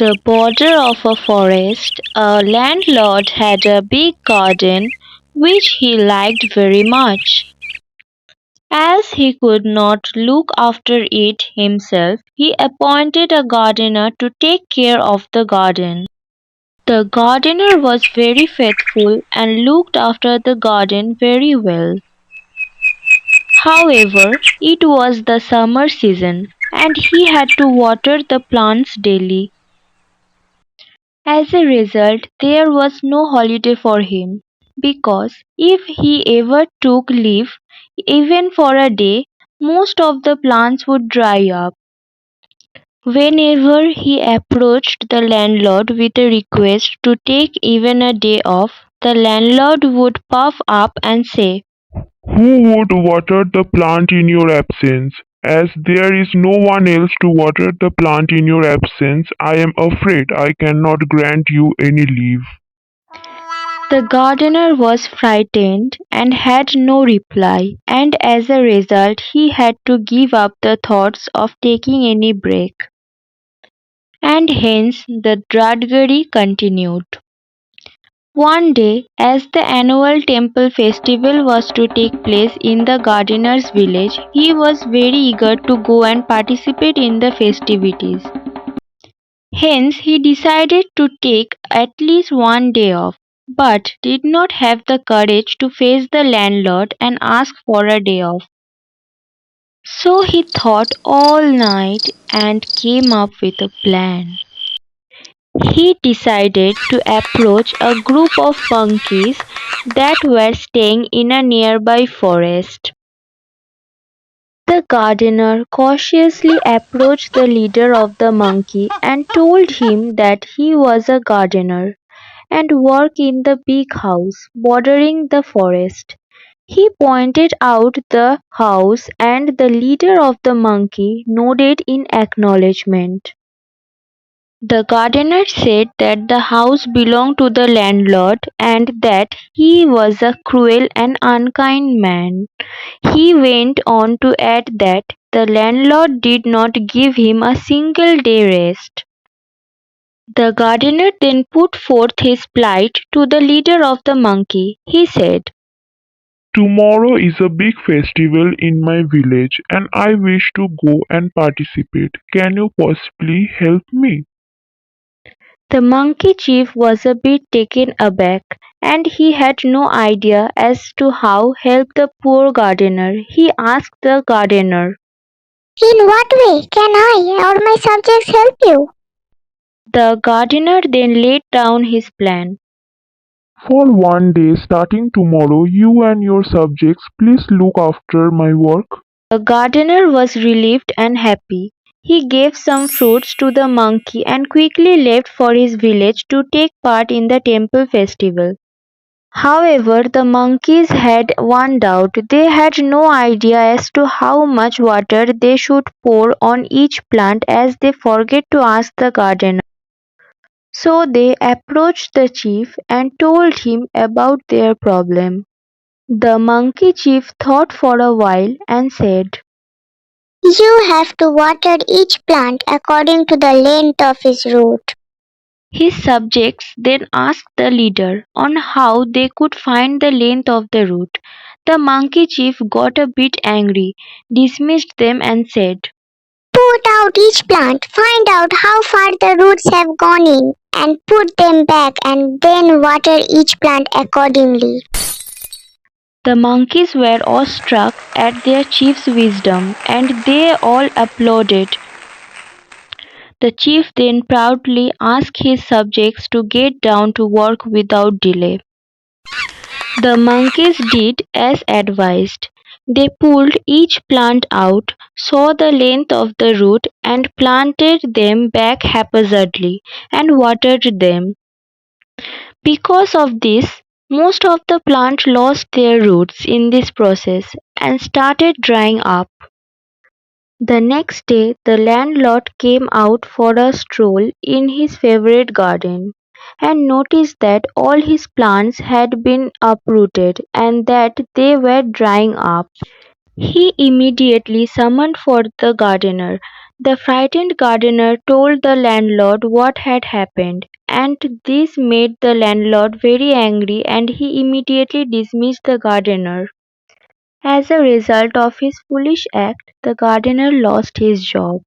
the border of a forest, a landlord had a big garden which he liked very much. As he could not look after it himself, he appointed a gardener to take care of the garden. The gardener was very faithful and looked after the garden very well. However, it was the summer season and he had to water the plants daily. As a result, there was no holiday for him, because if he ever took leave, even for a day, most of the plants would dry up. Whenever he approached the landlord with a request to take even a day off, the landlord would puff up and say, Who would water the plant in your absence? As there is no one else to water the plant in your absence, I am afraid I cannot grant you any leave. The gardener was frightened and had no reply, and as a result, he had to give up the thoughts of taking any break. And hence the drudgery continued. One day, as the annual temple festival was to take place in the gardener's village, he was very eager to go and participate in the festivities. Hence, he decided to take at least one day off, but did not have the courage to face the landlord and ask for a day off. So he thought all night and came up with a plan. He decided to approach a group of monkeys that were staying in a nearby forest. The gardener cautiously approached the leader of the monkey and told him that he was a gardener and worked in the big house bordering the forest. He pointed out the house and the leader of the monkey nodded in acknowledgement. The gardener said that the house belonged to the landlord and that he was a cruel and unkind man. He went on to add that the landlord did not give him a single day rest. The gardener then put forth his plight to the leader of the monkey. He said, Tomorrow is a big festival in my village and I wish to go and participate. Can you possibly help me? The monkey chief was a bit taken aback, and he had no idea as to how help the poor gardener. He asked the gardener. In what way can I or my subjects help you? The gardener then laid down his plan. For one day starting tomorrow, you and your subjects please look after my work. The gardener was relieved and happy. He gave some fruits to the monkey and quickly left for his village to take part in the temple festival. However, the monkeys had one doubt. They had no idea as to how much water they should pour on each plant, as they forget to ask the gardener. So they approached the chief and told him about their problem. The monkey chief thought for a while and said, You have to water each plant according to the length of its root. His subjects then asked the leader on how they could find the length of the root. The monkey chief got a bit angry, dismissed them and said, Put out each plant, find out how far the roots have gone in, and put them back, and then water each plant accordingly. The monkeys were awestruck at their chief's wisdom, and they all applauded. The chief then proudly asked his subjects to get down to work without delay. The monkeys did as advised. They pulled each plant out, saw the length of the root, and planted them back haphazardly and watered them. Because of this, most of the plant lost their roots in this process and started drying up. The next day the landlord came out for a stroll in his favourite garden, and noticed that all his plants had been uprooted and that they were drying up. He immediately summoned for the gardener. The frightened gardener told the landlord what had happened, and this made the landlord very angry and he immediately dismissed the gardener. As a result of his foolish act, the gardener lost his job.